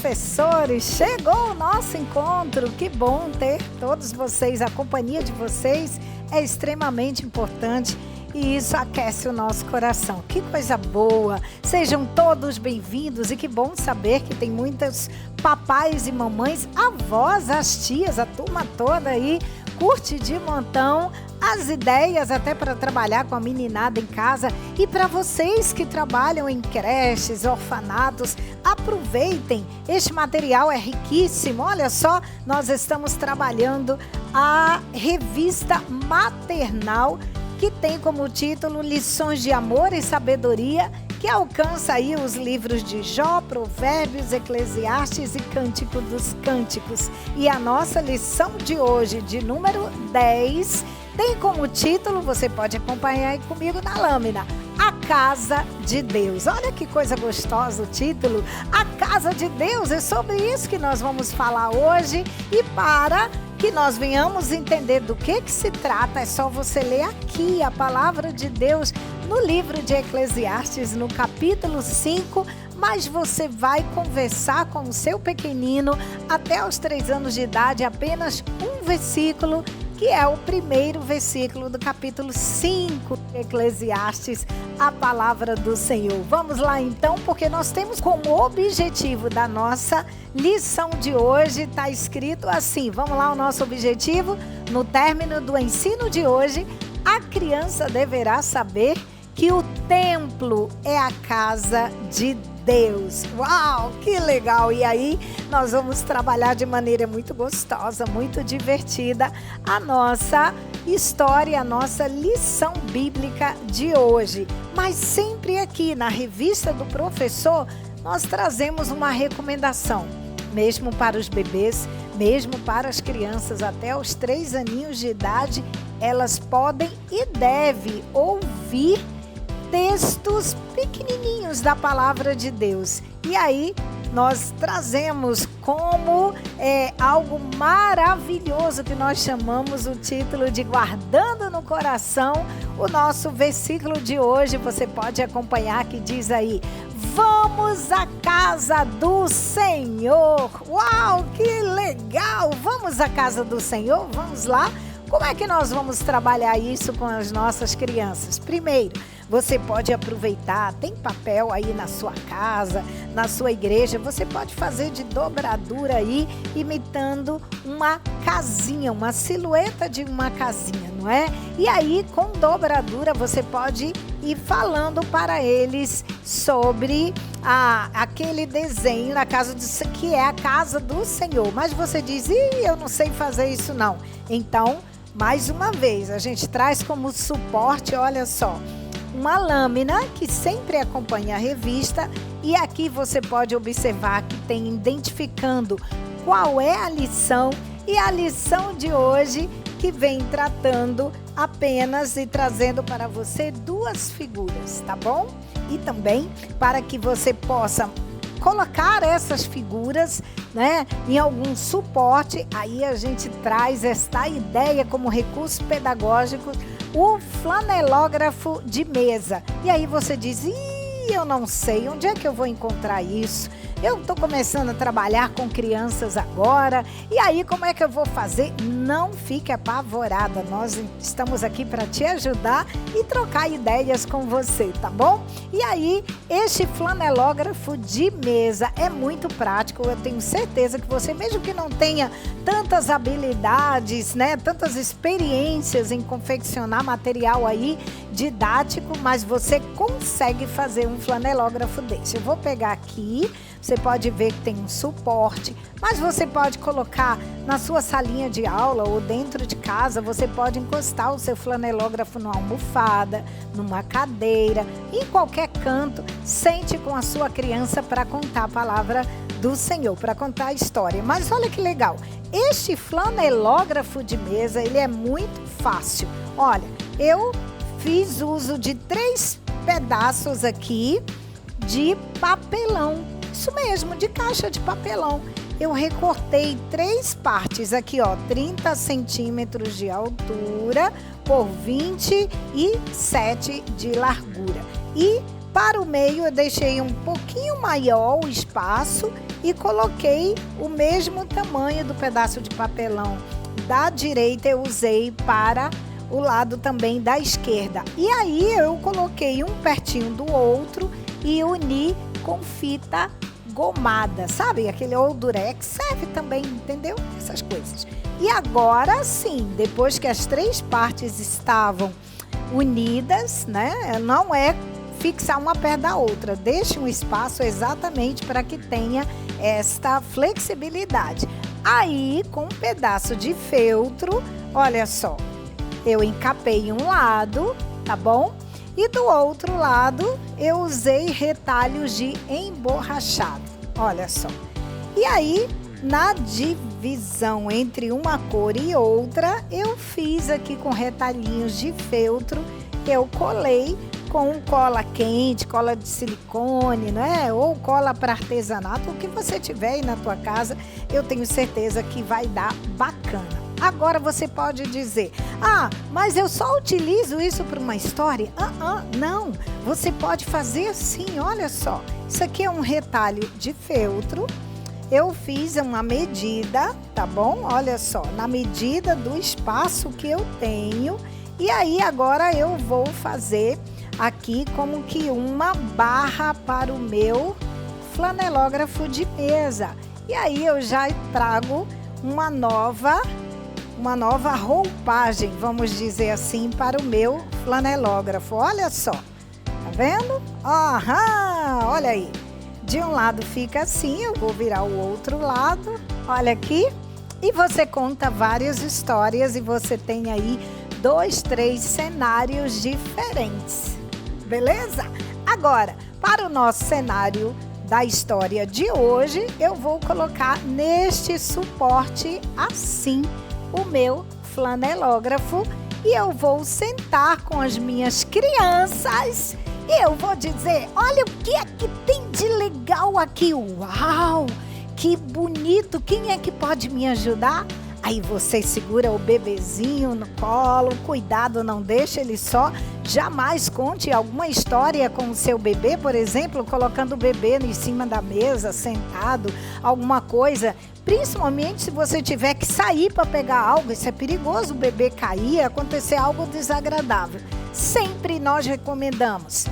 professores, chegou o nosso encontro. Que bom ter todos vocês, a companhia de vocês é extremamente importante e isso aquece o nosso coração. Que coisa boa! Sejam todos bem-vindos e que bom saber que tem muitos papais e mamães, avós, as tias, a turma toda aí, curte de montão as ideias até para trabalhar com a meninada em casa. E para vocês que trabalham em creches, orfanatos, aproveitem, este material é riquíssimo. Olha só, nós estamos trabalhando a revista maternal que tem como título Lições de Amor e Sabedoria, que alcança aí os livros de Jó, Provérbios, Eclesiastes e Cântico dos Cânticos. E a nossa lição de hoje, de número 10, tem como título, você pode acompanhar aí comigo na lâmina, A Casa de Deus. Olha que coisa gostosa o título, A Casa de Deus. É sobre isso que nós vamos falar hoje. E para que nós venhamos entender do que se trata, é só você ler aqui a palavra de Deus no livro de Eclesiastes, no capítulo 5, mas você vai conversar com o seu pequenino até os 3 anos de idade, apenas um versículo, que é o primeiro versículo do capítulo 5 de Eclesiastes, a palavra do Senhor. Vamos lá então, porque nós temos como objetivo da nossa lição de hoje, está escrito assim, vamos lá, o nosso objetivo, no término do ensino de hoje, a criança deverá saber que o templo é a casa de Deus. Uau, que legal! E aí nós vamos trabalhar de maneira muito gostosa, muito divertida a nossa história, a nossa lição bíblica de hoje. Mas sempre aqui na revista do professor, nós trazemos uma recomendação, mesmo para os bebês, mesmo para as crianças até os 3 aninhos de idade, elas podem e devem ouvir textos pequenininhos da palavra de Deus. E aí nós trazemos como algo maravilhoso que nós chamamos o título de Guardando no Coração. O nosso versículo de hoje, você pode acompanhar, que diz aí: vamos à casa do Senhor. Uau, que legal! Vamos à casa do Senhor? Vamos lá? Como é que nós vamos trabalhar isso com as nossas crianças? Primeiro, você pode aproveitar, tem papel aí na sua casa, na sua igreja, você pode fazer de dobradura aí, imitando uma casinha, uma silhueta de uma casinha, não é? E aí, com dobradura, você pode ir falando para eles sobre aquele desenho na casa que é a casa do Senhor. Mas você diz, eu não sei fazer isso não. Então, mais uma vez, a gente traz como suporte, olha só, uma lâmina que sempre acompanha a revista, e aqui você pode observar que tem identificando qual é a lição, e a lição de hoje que vem tratando apenas e trazendo para você 2 figuras, tá bom? E também para que você possa colocar essas figuras, né, em algum suporte, aí a gente traz esta ideia como recurso pedagógico, o flanelógrafo de mesa. E aí você diz, eu não sei, onde é que eu vou encontrar isso? Eu estou começando a trabalhar com crianças agora, e aí como é que eu vou fazer? Não fique apavorada, nós estamos aqui para te ajudar e trocar ideias com você, tá bom? E aí, este flanelógrafo de mesa é muito prático, eu tenho certeza que você, mesmo que não tenha tantas habilidades, né, tantas experiências em confeccionar material aí didático, mas você consegue fazer um flanelógrafo desse. Eu vou pegar aqui, você pode ver que tem um suporte, mas você pode colocar na sua salinha de aula ou dentro de casa, você pode encostar o seu flanelógrafo numa almofada, numa cadeira, em qualquer canto, sente com a sua criança para contar a palavra do Senhor, para contar a história. Mas olha que legal, este flanelógrafo de mesa, ele é muito fácil. Olha, eu fiz uso de 3 pedaços aqui de papelão, isso mesmo, de caixa de papelão. Eu recortei 3 partes aqui, ó, 30 centímetros de altura por 27 de largura. E para o meio eu deixei um pouquinho maior o espaço e coloquei o mesmo tamanho do pedaço de papelão da direita, eu usei para o lado também da esquerda. E aí eu coloquei um pertinho do outro e uni com fita gomada, sabe? Aquele ou durex, serve também, entendeu? Essas coisas. E agora sim, depois que as três partes estavam unidas, né? Não é fixar uma perto da outra, deixe um espaço exatamente para que tenha esta flexibilidade. Aí, com um pedaço de feltro, olha só, eu encapei um lado, tá bom? E do outro lado, eu usei retalhos de emborrachado, olha só. E aí, na divisão entre uma cor e outra, eu fiz aqui com retalhinhos de feltro, eu colei com cola quente, cola de silicone, né? Ou cola para artesanato, o que você tiver aí na tua casa, eu tenho certeza que vai dar bacana. Agora você pode dizer, mas eu só utilizo isso para uma história? Não, você pode fazer assim, olha só. Isso aqui é um retalho de feltro, eu fiz uma medida, tá bom? Olha só, na medida do espaço que eu tenho. E aí agora eu vou fazer aqui como que uma barra para o meu flanelógrafo de mesa. E aí eu já trago uma nova roupagem, vamos dizer assim, para o meu flanelógrafo. Olha só, tá vendo? Olha aí. De um lado fica assim, eu vou virar o outro lado. Olha aqui. E você conta várias histórias e você tem aí 2, 3 cenários diferentes. Beleza? Agora, para o nosso cenário da história de hoje, eu vou colocar neste suporte assim o meu flanelógrafo e eu vou sentar com as minhas crianças e eu vou dizer, olha o que é que tem de legal aqui. Uau, que bonito, quem é que pode me ajudar? Aí você segura o bebezinho no colo, cuidado, não deixa ele só. Jamais conte alguma história com o seu bebê, por exemplo, colocando o bebê em cima da mesa, sentado, alguma coisa. Principalmente se você tiver que sair para pegar algo, isso é perigoso, o bebê cair, acontecer algo desagradável. Sempre nós recomendamos.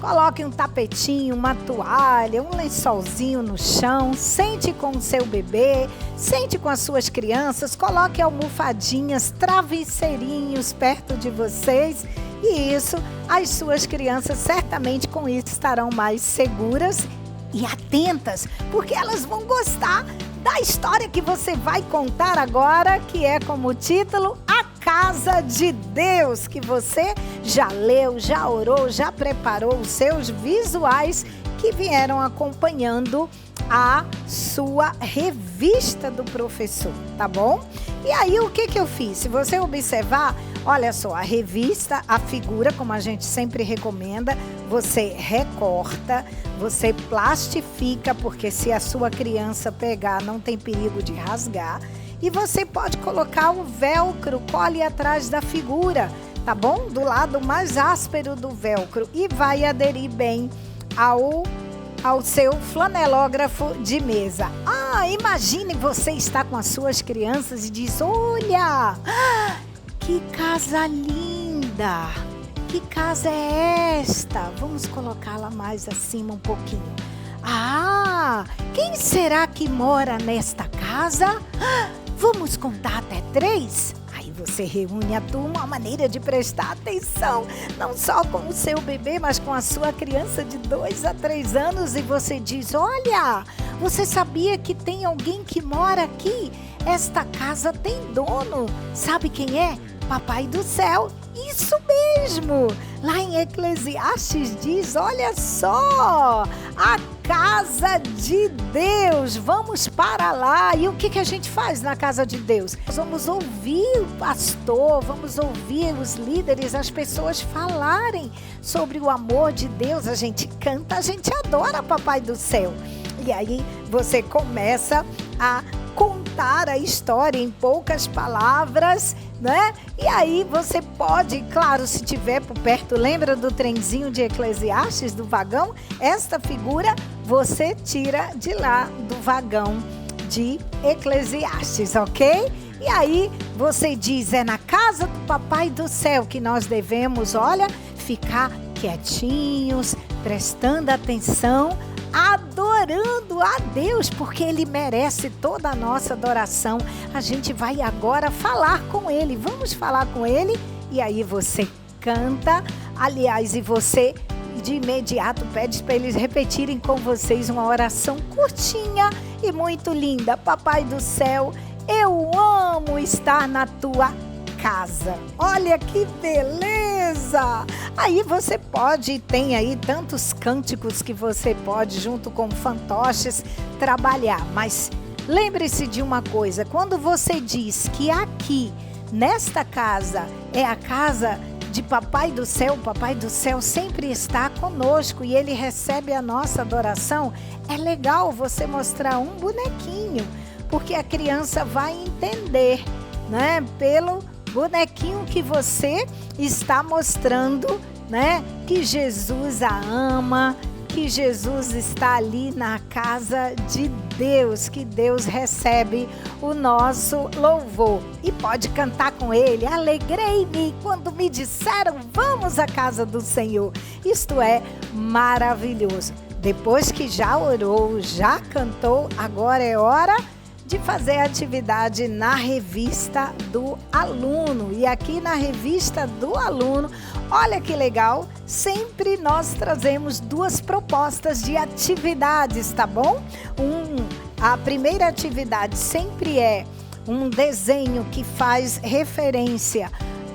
Coloque um tapetinho, uma toalha, um lençolzinho no chão, sente com o seu bebê, sente com as suas crianças, coloque almofadinhas, travesseirinhos perto de vocês e isso, as suas crianças certamente com isso estarão mais seguras e atentas, porque elas vão gostar da história que você vai contar agora, que é como título A Casa de Deus, que você já leu, já orou, já preparou os seus visuais que vieram acompanhando a sua revista do professor, tá bom? E aí o que eu fiz? Se você observar, olha só, a revista, a figura, como a gente sempre recomenda, você recorta, você plastifica, porque se a sua criança pegar, não tem perigo de rasgar. E você pode colocar o velcro, cole atrás da figura, tá bom? Do lado mais áspero do velcro e vai aderir bem ao seu flanelógrafo de mesa. Imagine você estar com as suas crianças e diz, olha, que casa linda, que casa é esta? Vamos colocá-la mais acima um pouquinho. Quem será que mora nesta casa? Vamos contar até 3? Aí você reúne a turma, uma maneira de prestar atenção, não só com o seu bebê, mas com a sua criança de 2 a 3 anos e você diz, olha, você sabia que tem alguém que mora aqui? Esta casa tem dono, sabe quem é? Papai do céu. Isso mesmo! Lá em Eclesiastes diz, olha só, a casa de Deus, vamos para lá. E o que a gente faz na casa de Deus? Nós vamos ouvir o pastor, vamos ouvir os líderes, as pessoas falarem sobre o amor de Deus. A gente canta, a gente adora Papai do céu. E aí você começa a contar a história em poucas palavras, né? E aí você pode, claro, se tiver por perto, lembra do trenzinho de Eclesiastes, do vagão? Esta figura você tira de lá do vagão de Eclesiastes, ok? E aí você diz, é na casa do Papai do Céu que nós devemos, olha, ficar quietinhos, prestando atenção, adorando a Deus, porque Ele merece toda a nossa adoração. A gente vai agora falar com Ele, vamos falar com Ele, e aí você canta, aliás, e você de imediato pede para eles repetirem com vocês uma oração curtinha e muito linda. Papai do Céu, eu amo estar na tua casa. Olha que beleza! Aí você pode, tem aí tantos cânticos que você pode, junto com fantoches, trabalhar. Mas lembre-se de uma coisa, quando você diz que aqui, nesta casa, é a casa de Papai do Céu sempre está conosco e Ele recebe a nossa adoração, é legal você mostrar um bonequinho, porque a criança vai entender, né, pelo bonequinho que você está mostrando, né, que Jesus a ama, que Jesus está ali na casa de Deus, que Deus recebe o nosso louvor. E pode cantar com ele, alegrei-me quando me disseram, vamos à casa do Senhor. Isto é maravilhoso. Depois que já orou, já cantou, agora é hora de fazer atividade na revista do aluno. E aqui na revista do aluno, olha que legal, sempre nós trazemos duas propostas de atividades, tá bom? A primeira atividade sempre é um desenho que faz referência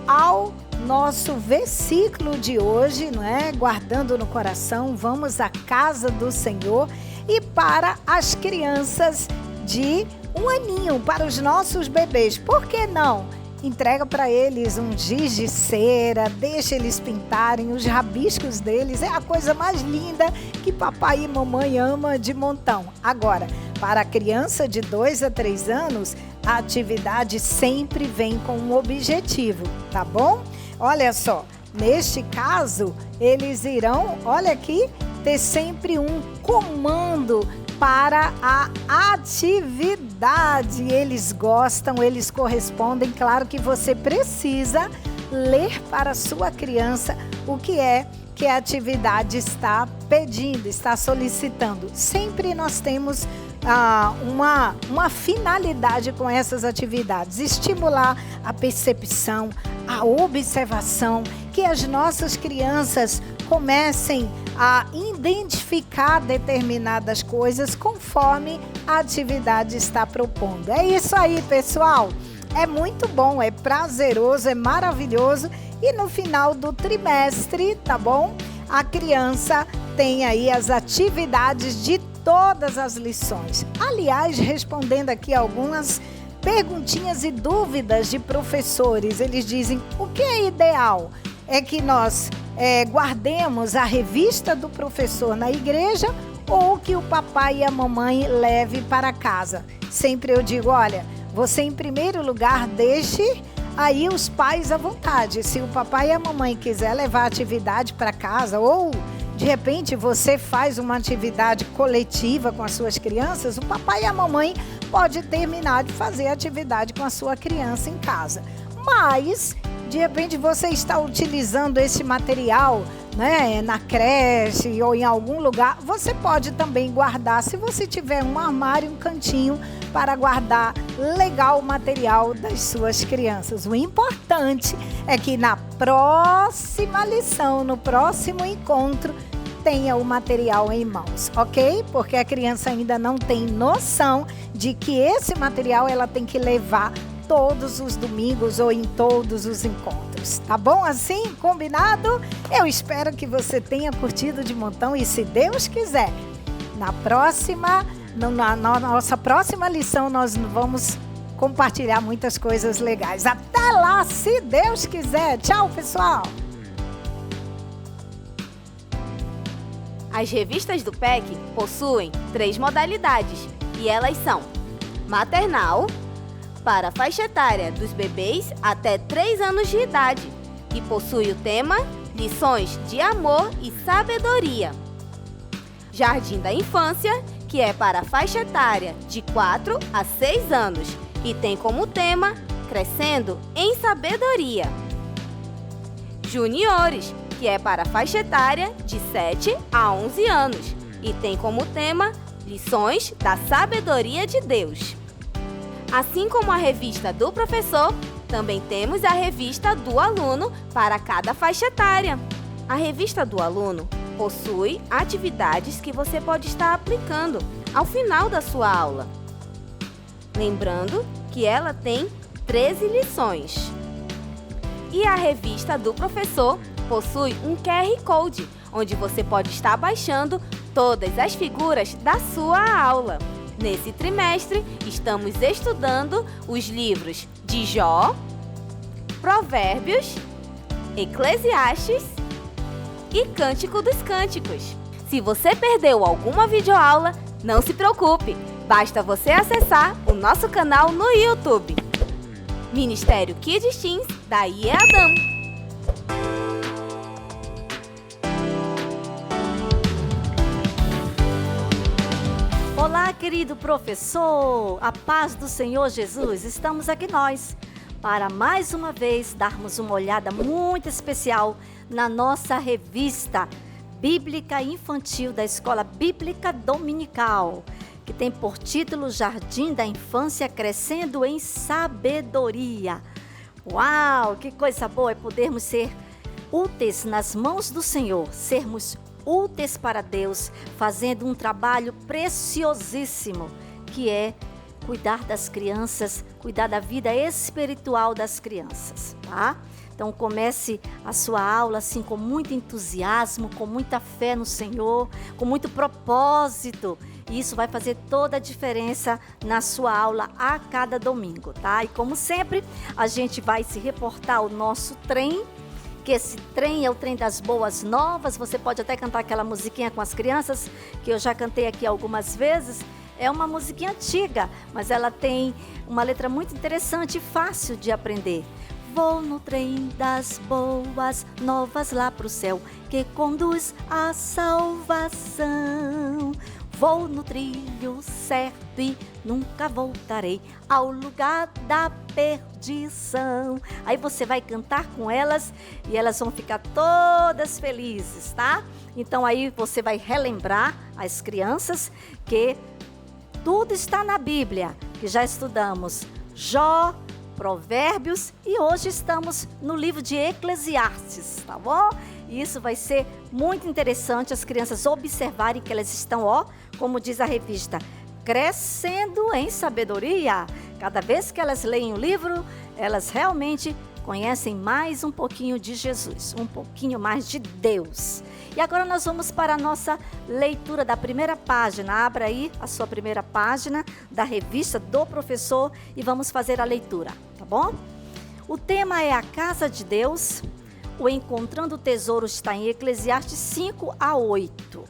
ao nosso versículo de hoje, não é? Guardando no coração, vamos à casa do Senhor. E para as crianças de 1 aninho, para os nossos bebês, por que não? Entrega para eles um giz de cera, deixa eles pintarem os rabiscos deles, é a coisa mais linda que papai e mamãe ama de montão. Agora, para a criança de 2 a 3 anos, a atividade sempre vem com um objetivo, tá bom? Olha só, neste caso, eles irão, olha aqui, ter sempre um comando para a atividade. Eles gostam, eles correspondem. Claro que você precisa ler para a sua criança o que é que a atividade está pedindo, está solicitando. Sempre nós temos uma finalidade com essas atividades, estimular a percepção, a observação, que as nossas crianças comecem a identificar determinadas coisas conforme a atividade está propondo. É isso aí, pessoal. É muito bom, é prazeroso, é maravilhoso. E no final do trimestre, tá bom? A criança tem aí as atividades de todas as lições. Aliás, respondendo aqui algumas perguntinhas e dúvidas de professores, eles dizem: o que é ideal? É que nós guardemos a revista do professor na igreja ou que o papai e a mamãe leve para casa? Sempre eu digo, olha, você em primeiro lugar deixe aí os pais à vontade. Se o papai e a mamãe quiser levar a atividade para casa ou de repente você faz uma atividade coletiva com as suas crianças, o papai e a mamãe pode terminar de fazer a atividade com a sua criança em casa. Mas de repente você está utilizando esse material, né, na creche ou em algum lugar, você pode também guardar, se você tiver um armário, um cantinho para guardar legal o material das suas crianças. O importante é que na próxima lição, no próximo encontro, tenha o material em mãos, ok? Porque a criança ainda não tem noção de que esse material ela tem que levar todos os domingos ou em todos os encontros. Tá bom assim? Combinado? Eu espero que você tenha curtido de montão e, se Deus quiser, na nossa próxima lição nós vamos compartilhar muitas coisas legais. Até lá, se Deus quiser. Tchau, pessoal! As revistas do PEC possuem 3 modalidades e elas são: maternal, para a faixa etária dos bebês até 3 anos de idade, que possui o tema Lições de Amor e Sabedoria. Jardim da Infância, que é para a faixa etária de 4 a 6 anos e tem como tema Crescendo em Sabedoria. Juniores, que é para a faixa etária de 7 a 11 anos e tem como tema Lições da Sabedoria de Deus. Assim como a revista do professor, também temos a revista do aluno para cada faixa etária. A revista do aluno possui atividades que você pode estar aplicando ao final da sua aula. Lembrando que ela tem 13 lições. E a revista do professor possui um QR Code, onde você pode estar baixando todas as figuras da sua aula. Nesse trimestre, estamos estudando os livros de Jó, Provérbios, Eclesiastes e Cântico dos Cânticos. Se você perdeu alguma videoaula, não se preocupe, basta você acessar o nosso canal no YouTube. Ministério Kids Teens da IEADAM. Olá, querido professor! A paz do Senhor Jesus! Estamos aqui nós para mais uma vez darmos uma olhada muito especial na nossa revista Bíblica Infantil da Escola Bíblica Dominical, que tem por título Jardim da Infância Crescendo em Sabedoria. Uau, que coisa boa é podermos ser úteis nas mãos do Senhor, sermos úteis para Deus, fazendo um trabalho preciosíssimo, que é cuidar das crianças, cuidar da vida espiritual das crianças, tá? Então comece a sua aula assim com muito entusiasmo, com muita fé no Senhor, com muito propósito. E isso vai fazer toda a diferença na sua aula a cada domingo, tá? E como sempre, a gente vai se reportar ao nosso trem, que esse trem é o trem das boas novas. Você pode até cantar aquela musiquinha com as crianças, que eu já cantei aqui algumas vezes. É uma musiquinha antiga, mas ela tem uma letra muito interessante e fácil de aprender. Vou no trem das boas novas lá pro céu, que conduz à salvação. Vou no trilho certo e nunca voltarei ao lugar da perdição. Aí você vai cantar com elas e elas vão ficar todas felizes, tá? Então aí você vai relembrar as crianças que tudo está na Bíblia, que já estudamos Jó, Provérbios e hoje estamos no livro de Eclesiastes, tá bom? E isso vai ser muito interessante as crianças observarem que elas estão, como diz a revista, crescendo em sabedoria. Cada vez que elas leem o livro, elas realmente conhecem mais um pouquinho de Jesus, um pouquinho mais de Deus. E agora nós vamos para a nossa leitura da primeira página. Abra aí a sua primeira página da revista do professor e vamos fazer a leitura, tá bom? O tema é a casa de Deus. O encontrando o tesouro está em Eclesiastes 5 a 8.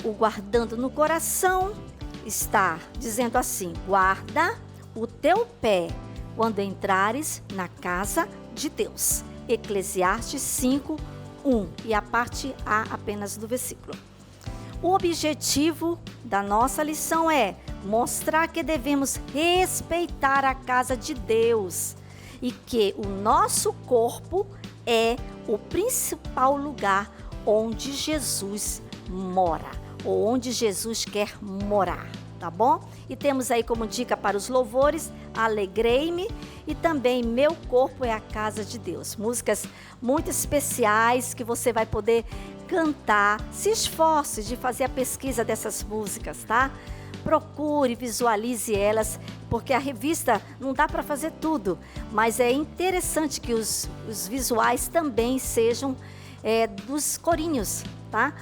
O guardando no coração está dizendo assim: guarda o teu pé quando entrares na casa de Deus. Eclesiastes 5, 1 e a parte A apenas do versículo. O objetivo da nossa lição é mostrar que devemos respeitar a casa de Deus e que o nosso corpo é o principal lugar onde Jesus mora, ou onde Jesus quer morar, tá bom? E temos aí como dica para os louvores, Alegrei-me e também Meu Corpo é a Casa de Deus. Músicas muito especiais que você vai poder cantar. Se esforce de fazer a pesquisa dessas músicas, tá? Procure, visualize elas, porque a revista não dá para fazer tudo, mas é interessante que os visuais também sejam dos corinhos, tá?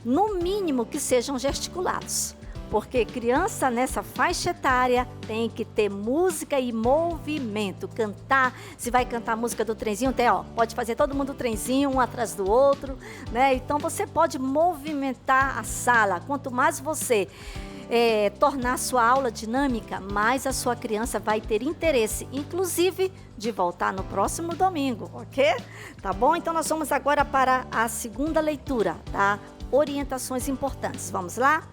No mínimo que sejam gesticulados, porque criança nessa faixa etária tem que ter música e movimento, cantar. Se vai cantar a música do trenzinho, pode fazer todo mundo o trenzinho, um atrás do outro, né? Então você pode movimentar a sala. Quanto mais você tornar a sua aula dinâmica, mais a sua criança vai ter interesse, inclusive de voltar no próximo domingo, ok? Tá bom? Então nós vamos agora para a segunda leitura, tá? orientações importantes. Vamos lá?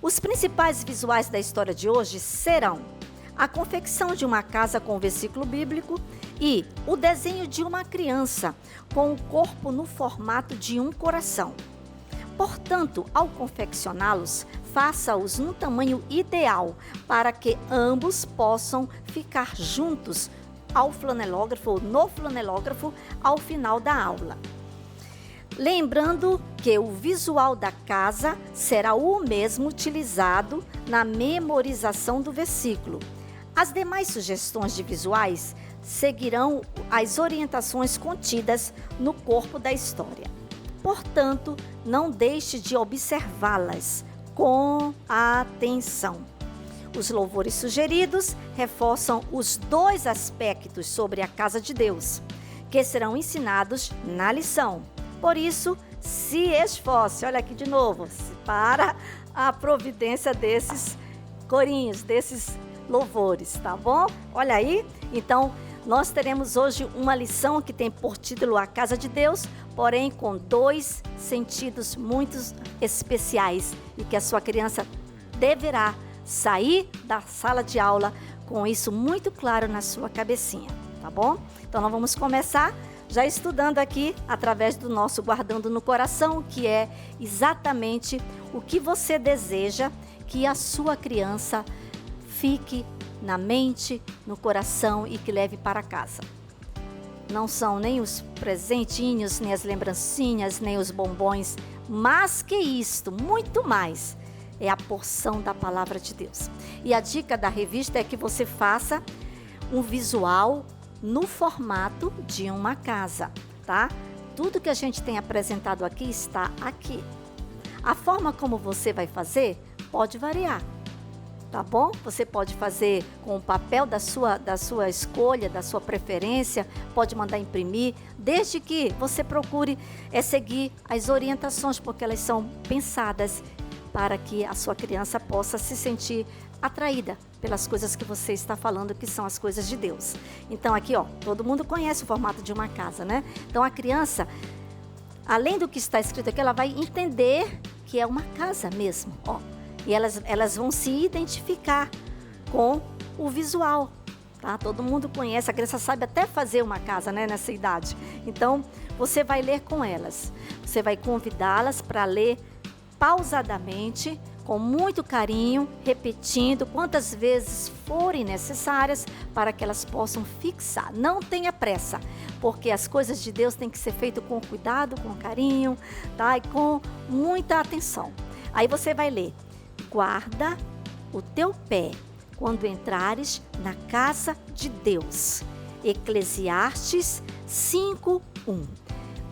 Os principais visuais da história de hoje serão a confecção de uma casa com o versículo bíblico e o desenho de uma criança com o corpo no formato de um coração. Portanto, ao confeccioná-los, faça-os no tamanho ideal para que ambos possam ficar juntos no flanelógrafo ao final da aula. Lembrando que o visual da casa será o mesmo utilizado na memorização do versículo. As demais sugestões de visuais seguirão as orientações contidas no corpo da história. Portanto, não deixe de observá-las com atenção. Os louvores sugeridos reforçam os 2 aspectos sobre a casa de Deus, que serão ensinados na lição. Por isso, se esforce, olha aqui de novo, para a providência desses corinhos, desses louvores, tá bom? Olha aí, então nós teremos hoje uma lição que tem por título A Casa de Deus, porém com 2 sentidos muito especiais e que a sua criança deverá sair da sala de aula com isso muito claro na sua cabecinha, tá bom? Então nós vamos começar já estudando aqui através do nosso Guardando no Coração, que é exatamente o que você deseja que a sua criança fique na mente, no coração e que leve para casa. Não são nem os presentinhos, nem as lembrancinhas, nem os bombons, mas que isto, muito mais, é a porção da palavra de Deus. E a dica da revista é que você faça um visual no formato de uma casa, tá? Tudo que a gente tem apresentado aqui está aqui. A forma como você vai fazer pode variar, tá bom? Você pode fazer com o papel da sua escolha, da sua preferência, pode mandar imprimir, desde que você procure seguir as orientações, porque elas são pensadas para que a sua criança possa se sentir atraída pelas coisas que você está falando, que são as coisas de Deus. Então aqui, ó, todo mundo conhece o formato de uma casa, né? Então a criança, além do que está escrito aqui, ela vai entender que é uma casa mesmo, ó. E elas vão se identificar com o visual, tá? Todo mundo conhece, a criança sabe até fazer uma casa, né, nessa idade. Então, você vai ler com elas. Você vai convidá-las para ler pausadamente, com muito carinho, repetindo quantas vezes forem necessárias para que elas possam fixar. Não tenha pressa, porque as coisas de Deus têm que ser feitas com cuidado, com carinho, tá? E com muita atenção. Aí você vai ler: guarda o teu pé quando entrares na casa de Deus. Eclesiastes 5:1.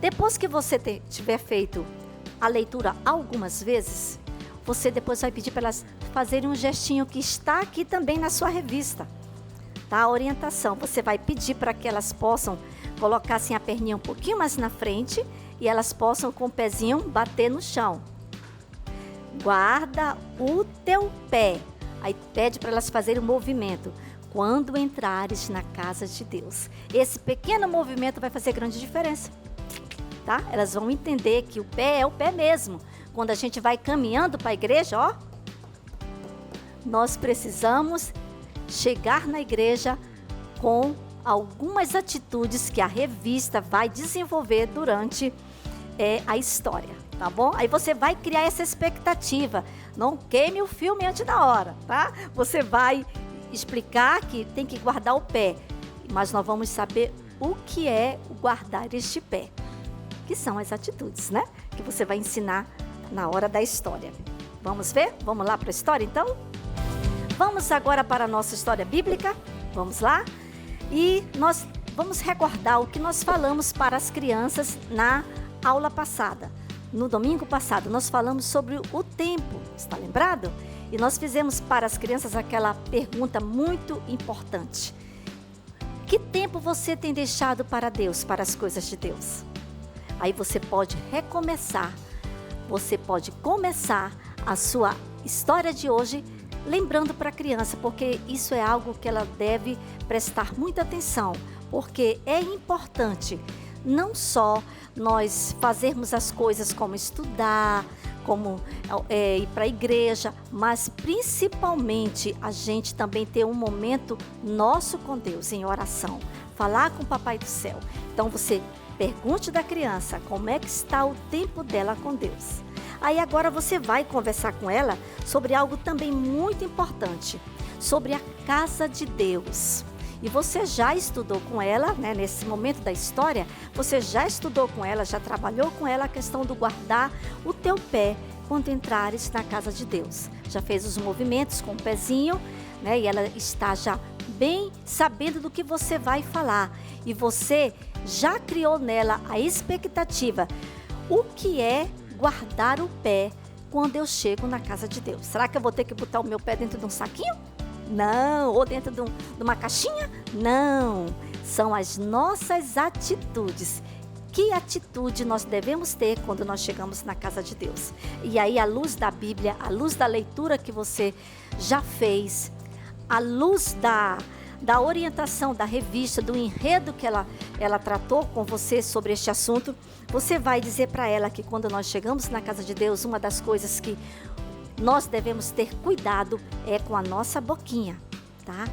Depois que você tiver feito a leitura algumas vezes, você depois vai pedir para elas fazerem um gestinho que está aqui também na sua revista, tá? A orientação, você vai pedir para que elas possam colocar assim a perninha um pouquinho mais na frente e elas possam com o pezinho bater no chão. Guarda o teu pé. Aí pede para elas fazerem um movimento quando entrares na casa de Deus. Esse pequeno movimento vai fazer grande diferença, tá? Elas vão entender que o pé é o pé mesmo. Quando a gente vai caminhando para a igreja, ó, nós precisamos chegar na igreja com algumas atitudes que a revista vai desenvolver durante a história, tá bom? Aí você vai criar essa expectativa. Não queime o filme antes da hora, tá? Você vai explicar que tem que guardar o pé, mas nós vamos saber o que é guardar este pé, que são as atitudes, né? Que você vai ensinar na hora da história. Vamos ver? Vamos lá para a história, então? Vamos agora para a nossa história bíblica. Vamos lá? E nós vamos recordar o que nós falamos para as crianças na aula passada. No domingo passado, nós falamos sobre o tempo. Está lembrado? E nós fizemos para as crianças aquela pergunta muito importante: que tempo você tem deixado para Deus, para as coisas de Deus? Aí você pode recomeçar. Você pode começar a sua história de hoje lembrando para a criança, porque isso é algo que ela deve prestar muita atenção, porque é importante não só nós fazermos as coisas como estudar, como ir para a igreja, mas principalmente a gente também ter um momento nosso com Deus em oração, falar com o Papai do Céu. Então você pergunte da criança como é que está o tempo dela com Deus. Aí agora você vai conversar com ela sobre algo também muito importante, sobre a casa de Deus. E você já estudou com ela, né, nesse momento da história, você já estudou com ela, já trabalhou com ela a questão do guardar o teu pé quando entrares na casa de Deus. Já fez os movimentos com o pezinho, né, e ela está já bem sabendo do que você vai falar. E você já criou nela a expectativa. O que é guardar o pé quando eu chego na casa de Deus? Será que eu vou ter que botar o meu pé dentro de um saquinho? Não. Ou dentro de uma caixinha? Não. São as nossas atitudes. Que atitude nós devemos ter quando nós chegamos na casa de Deus? E aí, à luz da Bíblia, à luz da leitura que você já fez, à luz da orientação da revista, do enredo que ela tratou com você sobre este assunto, você vai dizer para ela que quando nós chegamos na casa de Deus, uma das coisas que nós devemos ter cuidado é com a nossa boquinha, tá?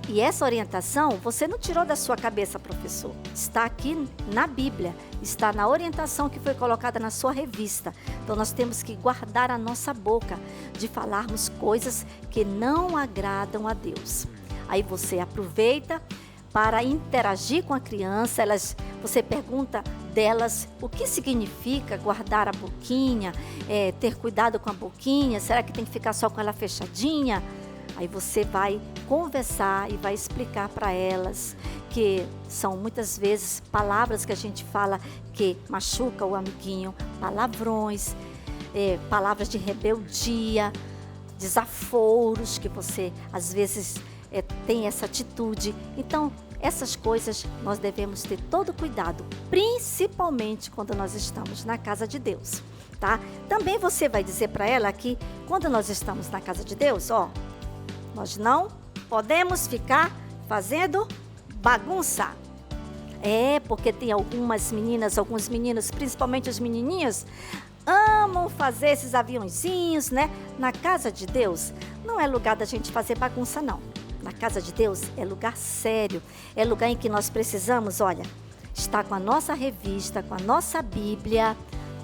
E essa orientação você não tirou da sua cabeça, professor. Está aqui na Bíblia, está na orientação que foi colocada na sua revista. Então nós temos que guardar a nossa boca de falarmos coisas que não agradam a Deus. Aí você aproveita para interagir com a criança, você pergunta delas o que significa guardar a boquinha, ter cuidado com a boquinha, será que tem que ficar só com ela fechadinha? Aí você vai conversar e vai explicar para elas que são muitas vezes palavras que a gente fala que machuca o amiguinho, palavrões, palavras de rebeldia, desaforos que você às vezes tem essa atitude. Então, essas coisas nós devemos ter todo cuidado, principalmente quando nós estamos na casa de Deus, tá? Também você vai dizer para ela que quando nós estamos na casa de Deus, nós não podemos ficar fazendo bagunça. Porque tem algumas meninas, alguns meninos, principalmente os menininhos, amam fazer esses aviãozinhos, né? Na casa de Deus não é lugar da gente fazer bagunça, não. Na casa de Deus é lugar sério, é lugar em que nós precisamos, estar com a nossa revista, com a nossa Bíblia,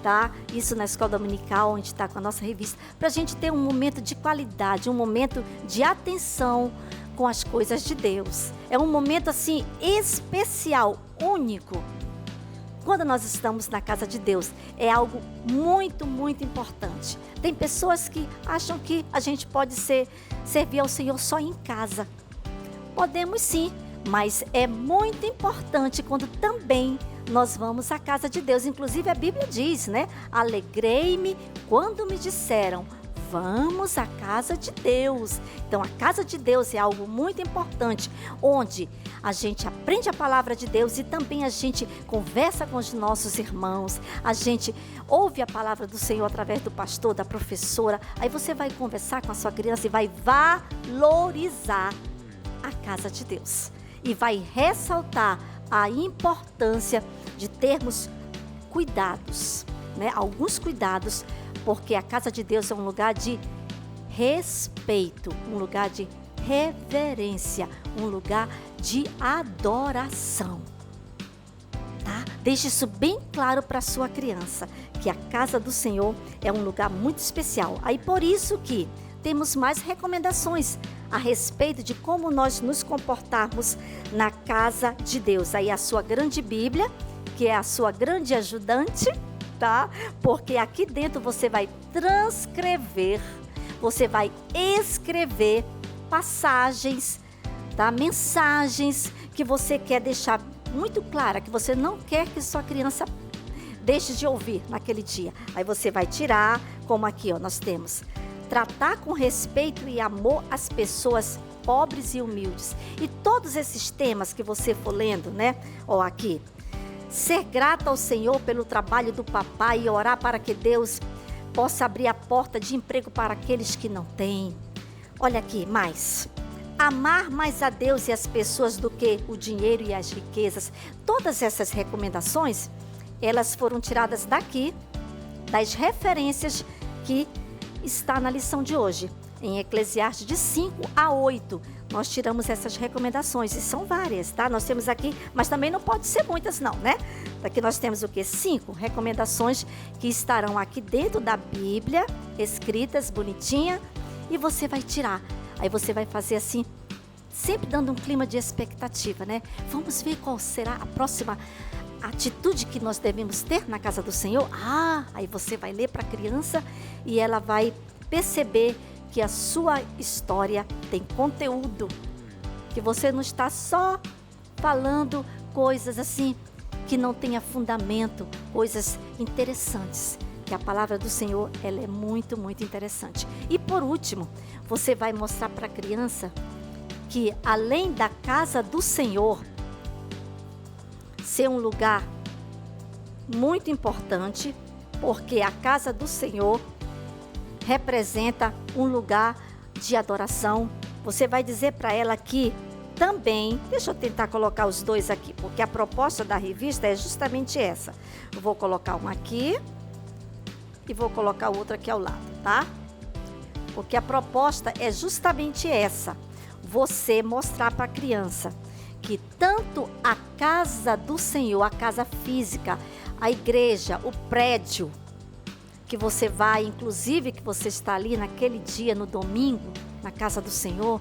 tá? Isso na escola dominical, onde está com a nossa revista, para a gente ter um momento de qualidade, um momento de atenção com as coisas de Deus. É um momento assim especial, único. Quando nós estamos na casa de Deus, é algo muito, muito importante. Tem pessoas que acham que a gente pode servir ao Senhor só em casa. Podemos sim, mas é muito importante quando também nós vamos à casa de Deus. Inclusive a Bíblia diz, né? Alegrei-me quando me disseram, vamos à casa de Deus. Então a casa de Deus é algo muito importante, onde a gente aprende a palavra de Deus e também a gente conversa com os nossos irmãos, a gente ouve a palavra do Senhor através do pastor, da professora. Aí você vai conversar com a sua criança e vai valorizar a casa de Deus. E vai ressaltar a importância de termos cuidados, né? Alguns cuidados, porque a casa de Deus é um lugar de respeito, um lugar de reverência, um lugar de adoração, tá? Deixe isso bem claro para a sua criança, que a casa do Senhor é um lugar muito especial. Aí por isso que temos mais recomendações a respeito de como nós nos comportarmos na casa de Deus. Aí a sua grande Bíblia, que é a sua grande ajudante, tá? Porque aqui dentro você vai transcrever, você vai escrever passagens, tá? Mensagens que você quer deixar muito clara, que você não quer que sua criança deixe de ouvir naquele dia. Aí você vai tirar, como aqui, nós temos: tratar com respeito e amor as pessoas pobres e humildes. E todos esses temas que você for lendo, né? Aqui. Ser grata ao Senhor pelo trabalho do papai e orar para que Deus possa abrir a porta de emprego para aqueles que não têm. Olha aqui, mais. amar mais a Deus e as pessoas do que o dinheiro e as riquezas. Todas essas recomendações, elas foram tiradas daqui, das referências que está na lição de hoje. Em Eclesiastes de 5 a 8, nós tiramos essas recomendações, e são várias, tá? Nós temos aqui, mas também não pode ser muitas não, né? Daqui nós temos o quê? 5 recomendações que estarão aqui dentro da Bíblia, escritas, bonitinha, e você vai tirar. Aí você vai fazer assim, sempre dando um clima de expectativa, né? Vamos ver qual será a próxima atitude que nós devemos ter na casa do Senhor. Aí você vai ler para a criança e ela vai perceber que a sua história tem conteúdo, que você não está só falando coisas assim que não tenha fundamento, coisas interessantes, que a palavra do Senhor, ela é muito, muito interessante. E por último, você vai mostrar para a criança que além da casa do Senhor ser um lugar muito importante, porque a casa do Senhor representa um lugar de adoração. Você vai dizer para ela que também, deixa eu tentar colocar os dois aqui, porque a proposta da revista é justamente essa. Eu vou colocar um aqui e vou colocar o outro aqui ao lado, tá? Porque a proposta é justamente essa. Você mostrar para a criança que tanto a casa do Senhor, a casa física, a igreja, o prédio, que você vai, inclusive que você está ali naquele dia, no domingo, na casa do Senhor,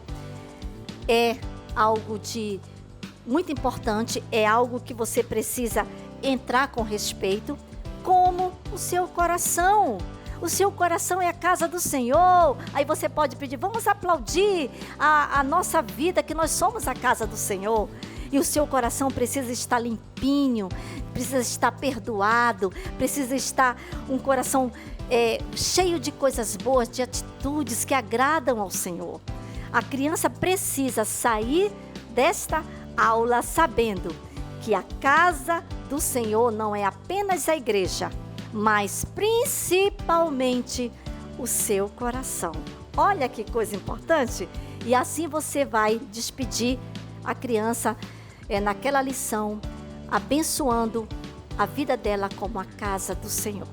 é algo de muito importante, é algo que você precisa entrar com respeito, como o seu coração. O seu coração é a casa do Senhor. Aí você pode pedir, vamos aplaudir a nossa vida, que nós somos a casa do Senhor. E o seu coração precisa estar limpinho, precisa estar perdoado, precisa estar um coração cheio de coisas boas, de atitudes que agradam ao Senhor. A criança precisa sair desta aula sabendo que a casa do Senhor não é apenas a igreja, mas principalmente o seu coração. Olha que coisa importante! E assim você vai despedir a criança naquela lição, abençoando a vida dela como a casa do Senhor.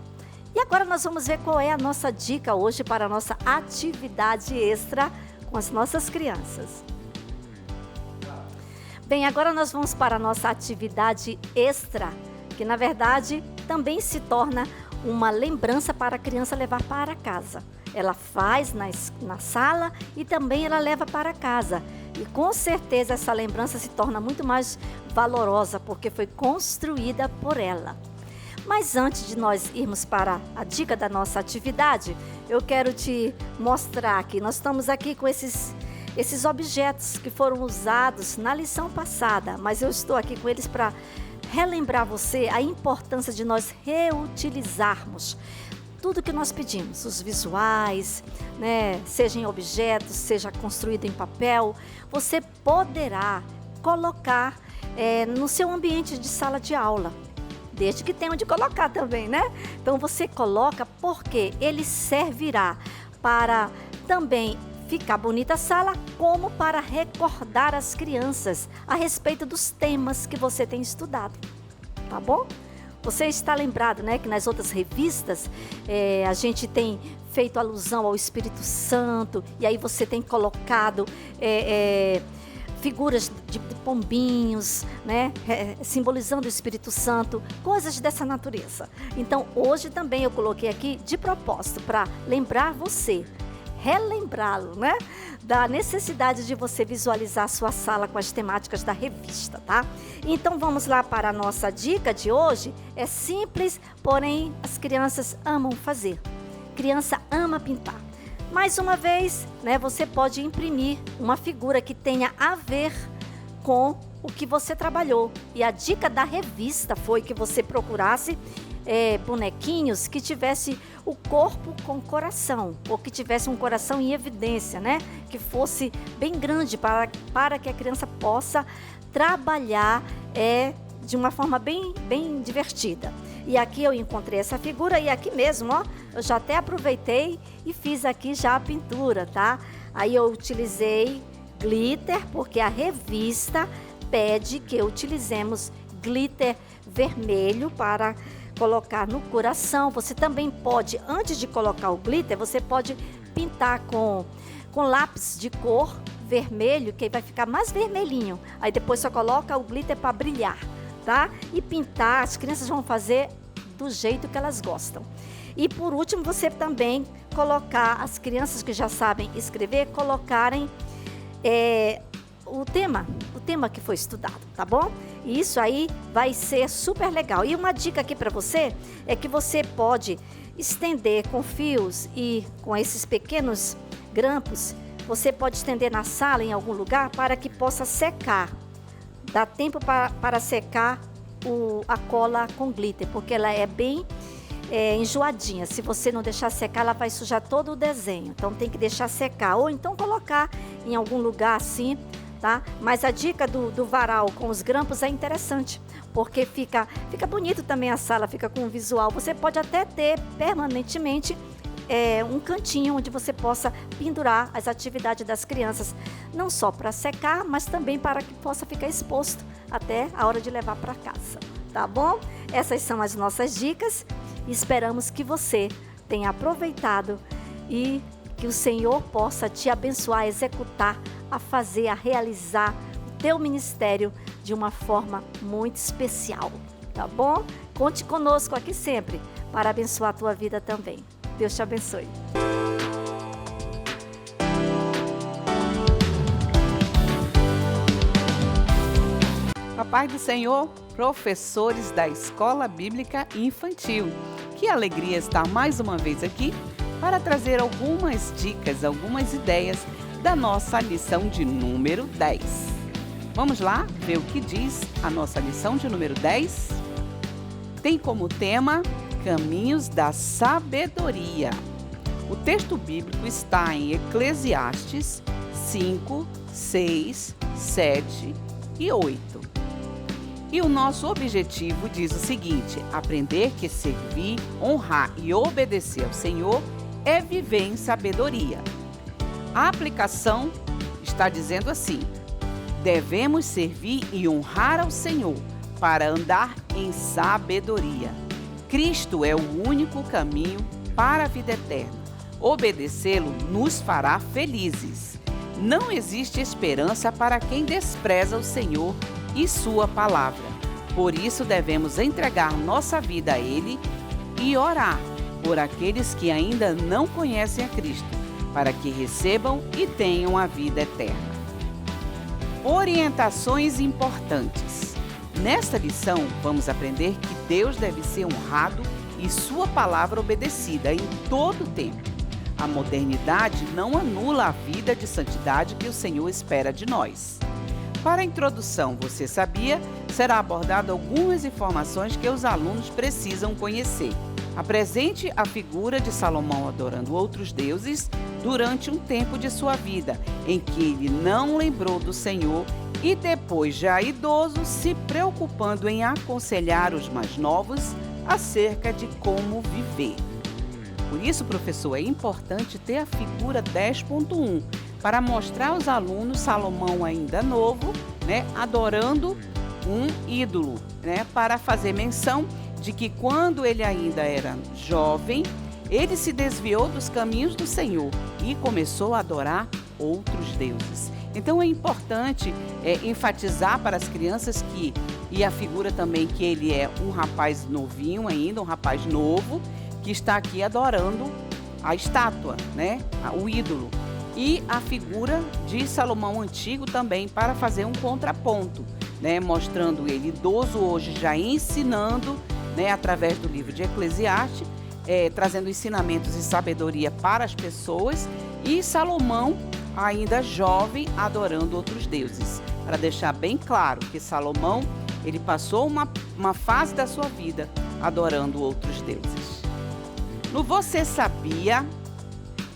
E agora nós vamos ver qual é a nossa dica hoje para a nossa atividade extra com as nossas crianças. Bem, agora nós vamos para a nossa atividade extra, que na verdade também se torna uma lembrança para a criança levar para casa. Ela faz na sala e também ela leva para casa. E com certeza essa lembrança se torna muito mais valorosa, porque foi construída por ela. Mas antes de nós irmos para a dica da nossa atividade, eu quero te mostrar que nós estamos aqui com esses objetos que foram usados na lição passada, mas eu estou aqui com eles para relembrar você a importância de nós reutilizarmos tudo que nós pedimos, os visuais, né, seja em objetos, seja construído em papel, você poderá colocar no seu ambiente de sala de aula, desde que tenha onde colocar também, né? Então você coloca porque ele servirá para também ficar bonita a sala, como para recordar as crianças a respeito dos temas que você tem estudado, tá bom? Você está lembrado, né, que nas outras revistas a gente tem feito alusão ao Espírito Santo, e aí você tem colocado figuras de pombinhos, né, simbolizando o Espírito Santo, coisas dessa natureza. Então, hoje também eu coloquei aqui de propósito para lembrar você, relembrá-lo, né, da necessidade de você visualizar a sua sala com as temáticas da revista, tá? Então vamos lá para a nossa dica de hoje. É simples, porém as crianças amam fazer. Criança ama pintar. Mais uma vez, né, você pode imprimir uma figura que tenha a ver com o que você trabalhou. E a dica da revista foi que você procurasse bonequinhos que tivesse o corpo com coração, ou que tivesse um coração em evidência, né? Que fosse bem grande para que a criança possa trabalhar de uma forma bem divertida. E aqui eu encontrei essa figura, e aqui mesmo, ó, eu já até aproveitei e fiz aqui já a pintura, tá? Aí eu utilizei glitter, porque a revista pede que utilizemos glitter vermelho para colocar no coração. Você também pode, antes de colocar o glitter, você pode pintar com lápis de cor vermelho, que aí vai ficar mais vermelhinho. Aí depois só coloca o glitter para brilhar, tá? E pintar, as crianças vão fazer do jeito que elas gostam. E por último, você também colocar, as crianças que já sabem escrever, colocarem o tema que foi estudado, tá bom? E isso aí vai ser super legal. E uma dica aqui para você é que você pode estender com fios e com esses pequenos grampos, você pode estender na sala em algum lugar para que possa secar. Dá tempo para secar a cola com glitter, porque ela é bem enjoadinha. Se você não deixar secar, ela vai sujar todo o desenho. Então tem que deixar secar, ou então colocar em algum lugar assim, tá? Mas a dica do varal com os grampos é interessante, porque fica bonito também a sala, fica com um visual. Você pode até ter permanentemente um cantinho onde você possa pendurar as atividades das crianças, não só para secar, mas também para que possa ficar exposto até a hora de levar para casa, tá bom? Essas são as nossas dicas. Esperamos que você tenha aproveitado e que o Senhor possa te abençoar, a executar, a fazer, a realizar o teu ministério de uma forma muito especial, tá bom? Conte conosco aqui sempre para abençoar a tua vida também. Deus te abençoe. A paz do Senhor, professores da Escola Bíblica Infantil. Que alegria estar mais uma vez aqui para trazer algumas dicas, algumas ideias da nossa lição de número 10. Vamos lá ver o que diz a nossa lição de número 10? Tem como tema Caminhos da Sabedoria. O texto bíblico está em Eclesiastes 5, 6, 7 e 8. E o nosso objetivo diz o seguinte: aprender que servir, honrar e obedecer ao Senhor é viver em sabedoria. A aplicação está dizendo assim: devemos servir e honrar ao Senhor para andar em sabedoria. Cristo é o único caminho para a vida eterna. Obedecê-lo nos fará felizes. Não existe esperança para quem despreza o Senhor e sua palavra. Por isso devemos entregar nossa vida a Ele e orar por aqueles que ainda não conhecem a Cristo, para que recebam e tenham a vida eterna. Orientações importantes. Nesta lição, vamos aprender que Deus deve ser honrado e sua palavra obedecida em todo o tempo. A modernidade não anula a vida de santidade que o Senhor espera de nós. Para a introdução, você sabia? Será abordado algumas informações que os alunos precisam conhecer. Apresente a figura de Salomão adorando outros deuses durante um tempo de sua vida, em que ele não lembrou do Senhor e depois, já idoso, se preocupando em aconselhar os mais novos acerca de como viver. Por isso, professor, é importante ter a figura 10.1 para mostrar aos alunos Salomão ainda novo, adorando um ídolo, para fazer menção de que quando ele ainda era jovem, ele se desviou dos caminhos do Senhor e começou a adorar outros deuses. Então é importante enfatizar para as crianças e a figura também que ele é um rapaz novinho ainda, um rapaz novo, que está aqui adorando a estátua, o ídolo. E a figura de Salomão antigo também, para fazer um contraponto, mostrando ele idoso hoje já ensinando, através do livro de Eclesiastes, trazendo ensinamentos e sabedoria para as pessoas, e Salomão ainda jovem adorando outros deuses, para deixar bem claro que Salomão ele passou uma fase da sua vida adorando outros deuses. No Você Sabia?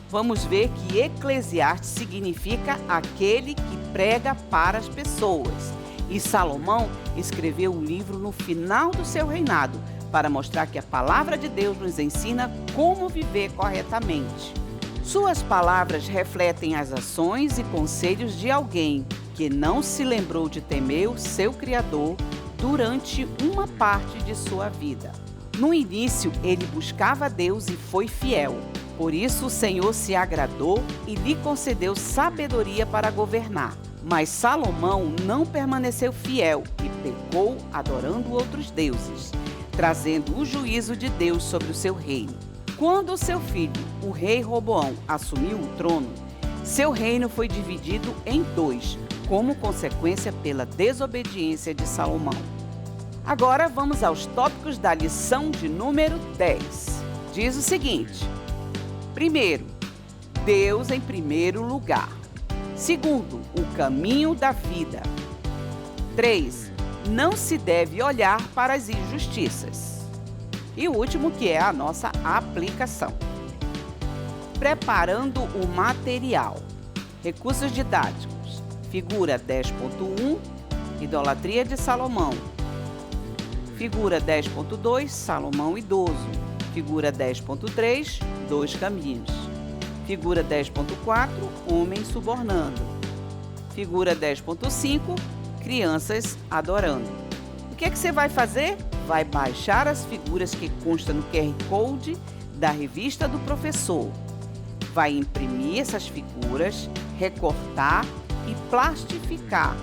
Vamos ver que Eclesiastes significa aquele que prega para as pessoas. E Salomão escreveu um livro no final do seu reinado para mostrar que a palavra de Deus nos ensina como viver corretamente. Suas palavras refletem as ações e conselhos de alguém que não se lembrou de temer o seu Criador durante uma parte de sua vida. No início, ele buscava Deus e foi fiel. Por isso, o Senhor se agradou e lhe concedeu sabedoria para governar. Mas Salomão não permaneceu fiel e pecou adorando outros deuses, trazendo o juízo de Deus sobre o seu reino. Quando o seu filho, o rei Roboão, assumiu o trono, seu reino foi dividido em 2, como consequência pela desobediência de Salomão. Agora vamos aos tópicos da lição de número 10. Diz o seguinte: primeiro, Deus em primeiro lugar. Segundo, o caminho da vida. 3, não se deve olhar para as injustiças. E o último, que é a nossa aplicação. Preparando o material. Recursos didáticos. Figura 10.1, idolatria de Salomão. Figura 10.2, Salomão idoso. Figura 10.3, 2 caminhos. Figura 10.4, homem subornando. Figura 10.5, crianças adorando. O que você vai fazer? Vai baixar as figuras que constam no QR Code da revista do professor. Vai imprimir essas figuras, recortar e plastificar.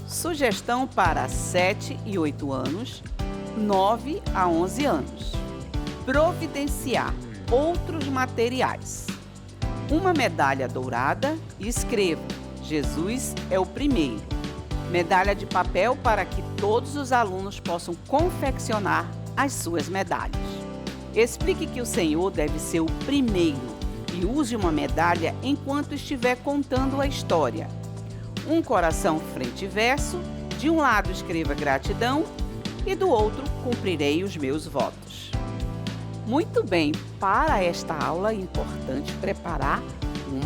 Sugestão para 7 e 8 anos, 9 a 11 anos. Providenciar outros materiais. Uma medalha dourada e escreva: Jesus é o primeiro. Medalha de papel para que todos os alunos possam confeccionar as suas medalhas. Explique que o Senhor deve ser o primeiro e use uma medalha enquanto estiver contando a história. Um coração frente e verso, de um lado escreva gratidão e do outro cumprirei os meus votos. Muito bem, para esta aula é importante preparar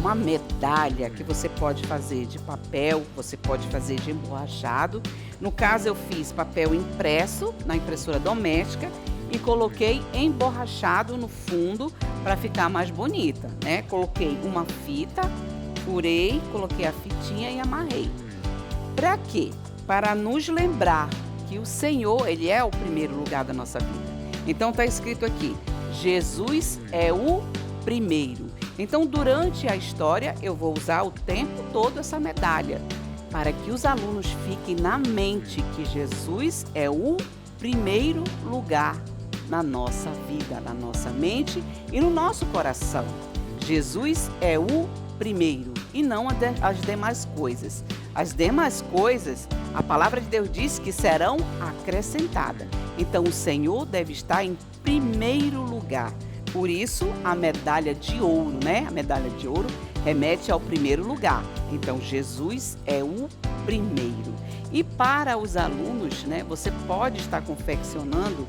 uma medalha que você pode fazer de papel, você pode fazer de emborrachado. No caso, eu fiz papel impresso na impressora doméstica e coloquei emborrachado no fundo para ficar mais bonita, né? Coloquei uma fita, furei, coloquei a fitinha e amarrei. Para quê? Para nos lembrar que o Senhor, Ele é o primeiro lugar da nossa vida. Então está escrito aqui: Jesus é o primeiro. Então, durante a história, eu vou usar o tempo todo essa medalha, para que os alunos fiquem na mente que Jesus é o primeiro lugar na nossa vida, na nossa mente e no nosso coração. Jesus é o primeiro e não as demais coisas. As demais coisas, a palavra de Deus diz que serão acrescentadas. Então, o Senhor deve estar em primeiro lugar. Por isso, a medalha de ouro, né? A medalha de ouro remete ao primeiro lugar. Então, Jesus é o primeiro. E para os alunos, né? Você pode estar confeccionando,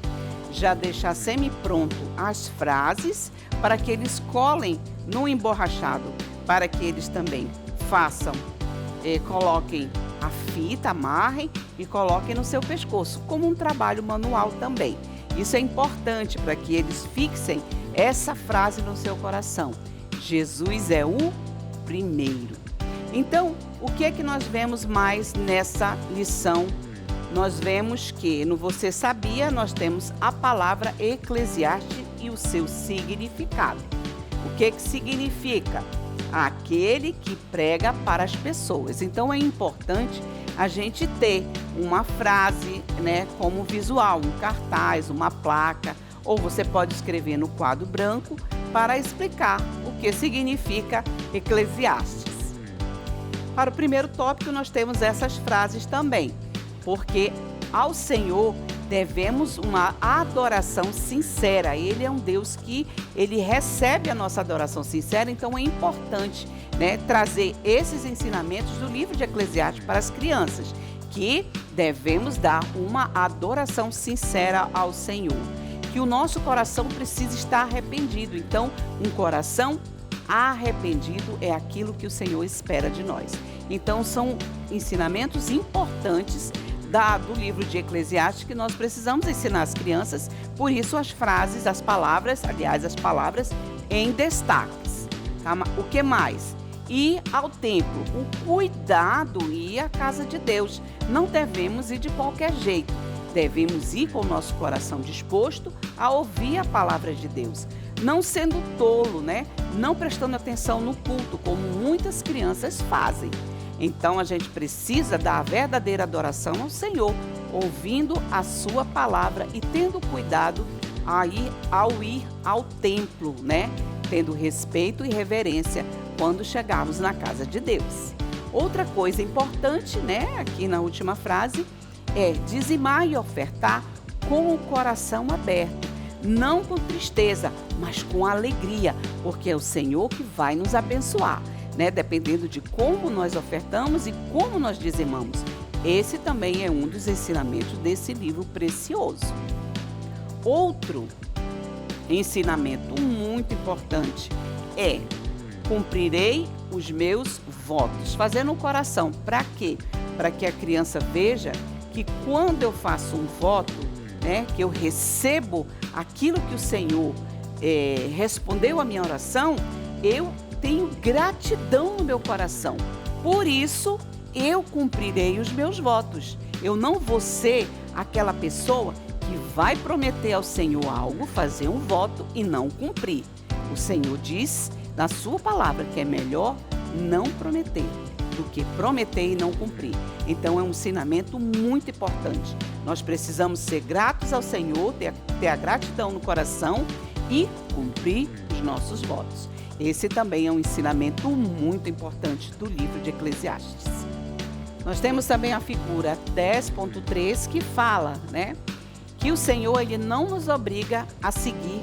já deixar semi-pronto as frases para que eles colhem no emborrachado, para que eles também façam, coloquem a fita, amarrem e coloquem no seu pescoço, como um trabalho manual também. Isso é importante para que eles fixem essa frase no seu coração: Jesus é o primeiro. Então, o que é que nós vemos mais nessa lição? Nós vemos que no Você Sabia nós temos a palavra Eclesiastes e o seu significado. O que significa? Aquele que prega para as pessoas. Então é importante a gente ter uma frase, né, como visual, um cartaz, uma placa, ou você pode escrever no quadro branco para explicar o que significa Eclesiastes. Para o primeiro tópico, nós temos essas frases também, porque ao Senhor devemos uma adoração sincera. Ele é um Deus que Ele recebe a nossa adoração sincera, então é importante, né, trazer esses ensinamentos do livro de Eclesiastes para as crianças, que devemos dar uma adoração sincera ao Senhor, que o nosso coração precisa estar arrependido. Então, um coração arrependido é aquilo que o Senhor espera de nós. Então, são ensinamentos importantes do livro de Eclesiastes que nós precisamos ensinar às crianças. Por isso, as frases, as palavras, aliás, as palavras em destaques. O que mais? Ir ao templo. O cuidado ir à casa de Deus. Não devemos ir de qualquer jeito. Devemos ir com o nosso coração disposto a ouvir a palavra de Deus. Não sendo tolo, né? Não prestando atenção no culto, como muitas crianças fazem. Então a gente precisa dar a verdadeira adoração ao Senhor, ouvindo a sua palavra e tendo cuidado ao ir ao templo, né? Tendo respeito e reverência quando chegarmos na casa de Deus. Outra coisa importante, né? Aqui na última frase, é dizimar e ofertar com o coração aberto, não com tristeza, mas com alegria, porque é o Senhor que vai nos abençoar, né? Dependendo de como nós ofertamos e como nós dizimamos. Esse também é um dos ensinamentos desse livro precioso. Outro ensinamento muito importante é: cumprirei os meus votos. Fazendo o coração, para quê? Para que a criança veja que quando eu faço um voto, né, que eu recebo aquilo que o Senhor respondeu à minha oração, eu tenho gratidão no meu coração. Por isso, eu cumprirei os meus votos. Eu não vou ser aquela pessoa que vai prometer ao Senhor algo, fazer um voto e não cumprir. O Senhor diz na sua palavra que é melhor não prometer do que prometer e não cumprir. Então é um ensinamento muito importante. Nós precisamos ser gratos ao Senhor, ter a gratidão no coração e cumprir os nossos votos. Esse também é um ensinamento muito importante do livro de Eclesiastes. Nós temos também a figura 10.3 que fala, né, que o Senhor ele não nos obriga a seguir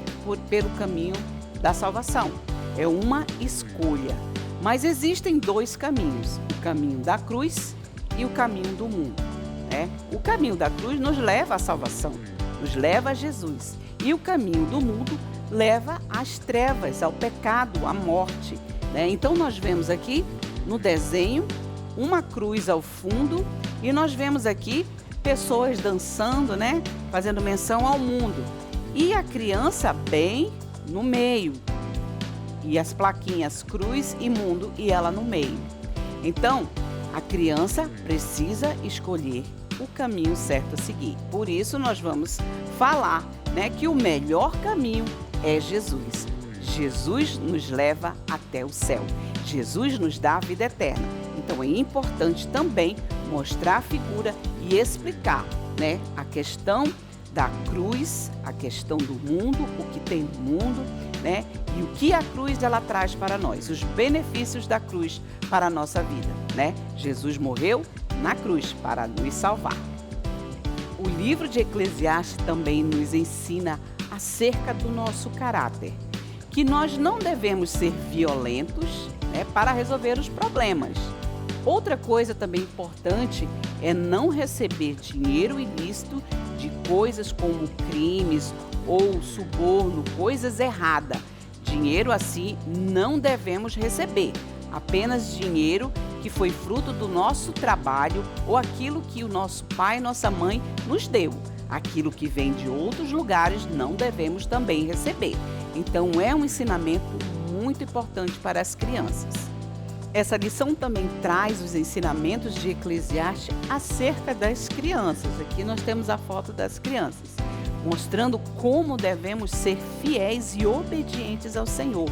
pelo caminho da salvação. É uma escolha. Mas existem dois caminhos, o caminho da cruz e o caminho do mundo, né? O caminho da cruz nos leva à salvação, nos leva a Jesus. E o caminho do mundo leva às trevas, ao pecado, à morte, né? Então nós vemos aqui no desenho uma cruz ao fundo e nós vemos aqui pessoas dançando, né? Fazendo menção ao mundo. E a criança bem no meio. E as plaquinhas cruz e mundo e ela no meio. Então, a criança precisa escolher o caminho certo a seguir. Por isso, nós vamos falar, né, que o melhor caminho é Jesus. Jesus nos leva até o céu. Jesus nos dá a vida eterna. Então, é importante também mostrar a figura e explicar, né, a questão da cruz, a questão do mundo, o que tem no mundo, né? E o que a cruz ela traz para nós, os benefícios da cruz para a nossa vida, né? Jesus morreu na cruz para nos salvar. O livro de Eclesiastes também nos ensina acerca do nosso caráter, que nós não devemos ser violentos, né, para resolver os problemas. Outra coisa também importante é não receber dinheiro ilícito de coisas como crimes ou suborno, coisas erradas. Dinheiro assim não devemos receber. Apenas dinheiro que foi fruto do nosso trabalho ou aquilo que o nosso pai e nossa mãe nos deu. Aquilo que vem de outros lugares não devemos também receber. Então é um ensinamento muito importante para as crianças. Essa lição também traz os ensinamentos de Eclesiastes acerca das crianças. Aqui nós temos a foto das crianças, mostrando como devemos ser fiéis e obedientes ao Senhor.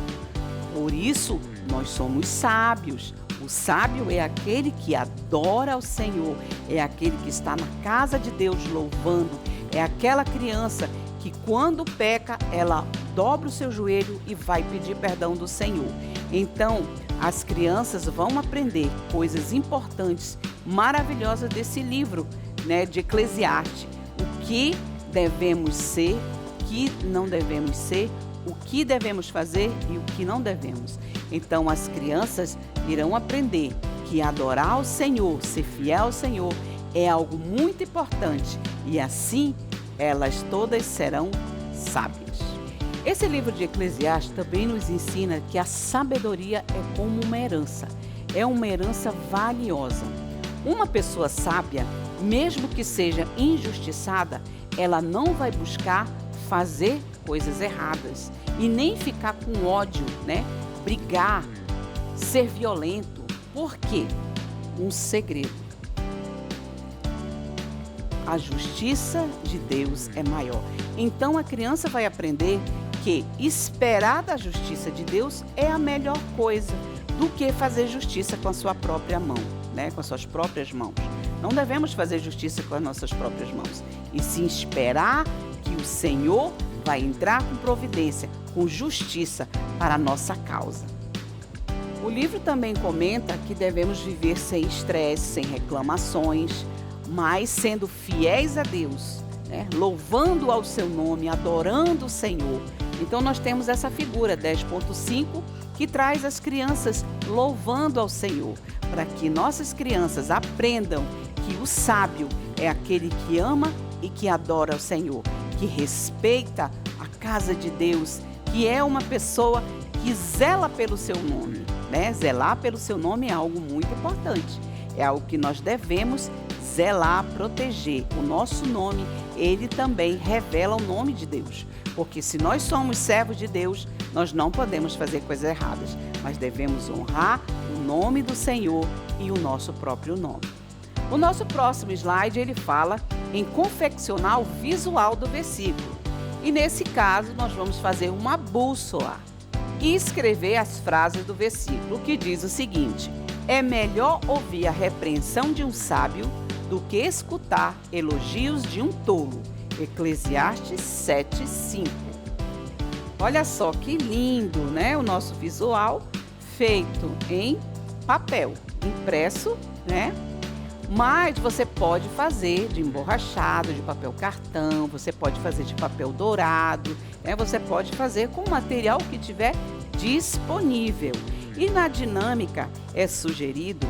Por isso, nós somos sábios. O sábio é aquele que adora ao Senhor, é aquele que está na casa de Deus louvando, é aquela criança que quando peca, ela dobra o seu joelho e vai pedir perdão do Senhor. Então, as crianças vão aprender coisas importantes, maravilhosas desse livro, né, de Eclesiastes. O que devemos ser, o que não devemos ser, o que devemos fazer e o que não devemos. Então, as crianças irão aprender que adorar ao Senhor, ser fiel ao Senhor, é algo muito importante e assim elas todas serão sábias. Esse livro de Eclesiastes também nos ensina que a sabedoria é como uma herança. É uma herança valiosa. Uma pessoa sábia, mesmo que seja injustiçada, ela não vai buscar fazer coisas erradas e nem ficar com ódio, né, brigar, ser violento. Por quê? Um segredo. A justiça de Deus é maior. Então a criança vai aprender que esperar da justiça de Deus é a melhor coisa do que fazer justiça com a sua própria mão, né? Com as suas próprias mãos. Não devemos fazer justiça com as nossas próprias mãos, e sim esperar que o Senhor vai entrar com providência, com justiça para a nossa causa. O livro também comenta que devemos viver sem estresse, sem reclamações, mas sendo fiéis a Deus, né? Louvando ao seu nome, adorando o Senhor. Então nós temos essa figura 10.5 que traz as crianças louvando ao Senhor, para que nossas crianças aprendam que o sábio é aquele que ama e que adora o Senhor, que respeita a casa de Deus, que é uma pessoa que zela pelo seu nome, né? Zelar pelo seu nome é algo muito importante, é algo que nós devemos zelar, proteger. O nosso nome, ele também revela o nome de Deus, porque se nós somos servos de Deus, nós não podemos fazer coisas erradas, mas devemos honrar o nome do Senhor e o nosso próprio nome. O nosso próximo slide, ele fala em confeccionar o visual do versículo. E nesse caso, nós vamos fazer uma bússola e escrever as frases do versículo, que diz o seguinte: é melhor ouvir a repreensão de um sábio do que escutar elogios de um tolo. Eclesiastes 7:5. Olha só que lindo, né? O nosso visual feito em papel, impresso, né? Mas você pode fazer de emborrachado, de papel cartão, você pode fazer de papel dourado, né? Você pode fazer com o material que tiver disponível. E na dinâmica é sugerido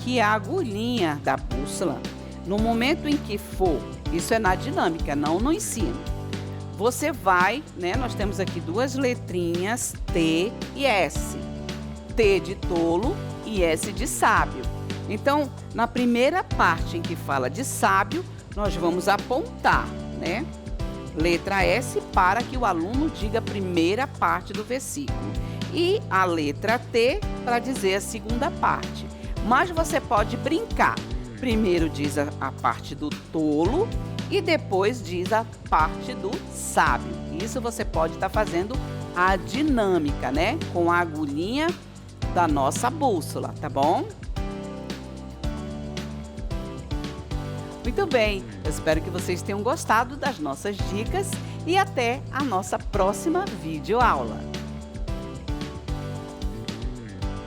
que a agulhinha da bússola, no momento em que for, isso é na dinâmica, não no ensino, você vai, né? Nós temos aqui duas letrinhas, T e S. T de tolo e S de sábio. Então, na primeira parte em que fala de sábio, nós vamos apontar, né? Letra S para que o aluno diga a primeira parte do versículo. E a letra T para dizer a segunda parte. Mas você pode brincar. Primeiro diz a parte do tolo e depois diz a parte do sábio. Isso você pode estar fazendo a dinâmica, né? Com a agulhinha da nossa bússola, tá bom? Muito bem, eu espero que vocês tenham gostado das nossas dicas e até a nossa próxima videoaula.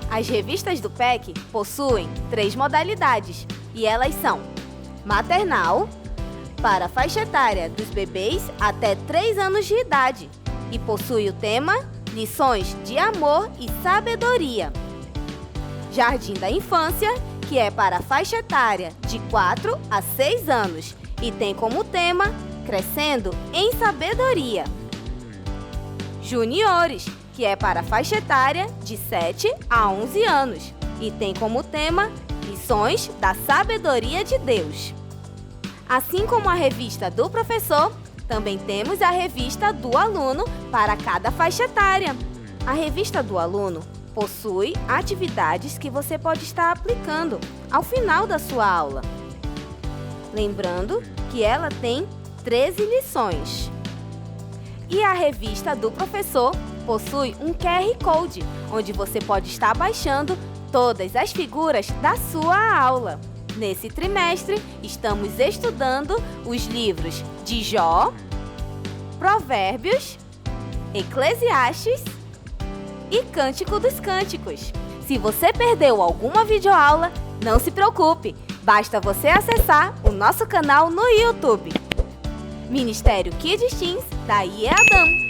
As revistas do PEC possuem 3 modalidades e elas são maternal, para a faixa etária dos bebês até 3 anos de idade e possui o tema Lições de Amor e Sabedoria. Jardim da Infância, que é para a faixa etária de 4 a 6 anos e tem como tema Crescendo em Sabedoria. Juniores, que é para a faixa etária de 7 a 11 anos e tem como tema Lições da Sabedoria de Deus. Assim como a revista do professor, também temos a revista do aluno para cada faixa etária. A revista do aluno possui atividades que você pode estar aplicando ao final da sua aula. Lembrando que ela tem 13 lições. E a revista do professor possui um QR Code, onde você pode estar baixando todas as figuras da sua aula. Nesse trimestre, estamos estudando os livros de Jó, Provérbios, Eclesiastes e Cântico dos Cânticos. Se você perdeu alguma videoaula, não se preocupe, basta você acessar o nosso canal no YouTube. Ministério Kids Teens da IEADAM.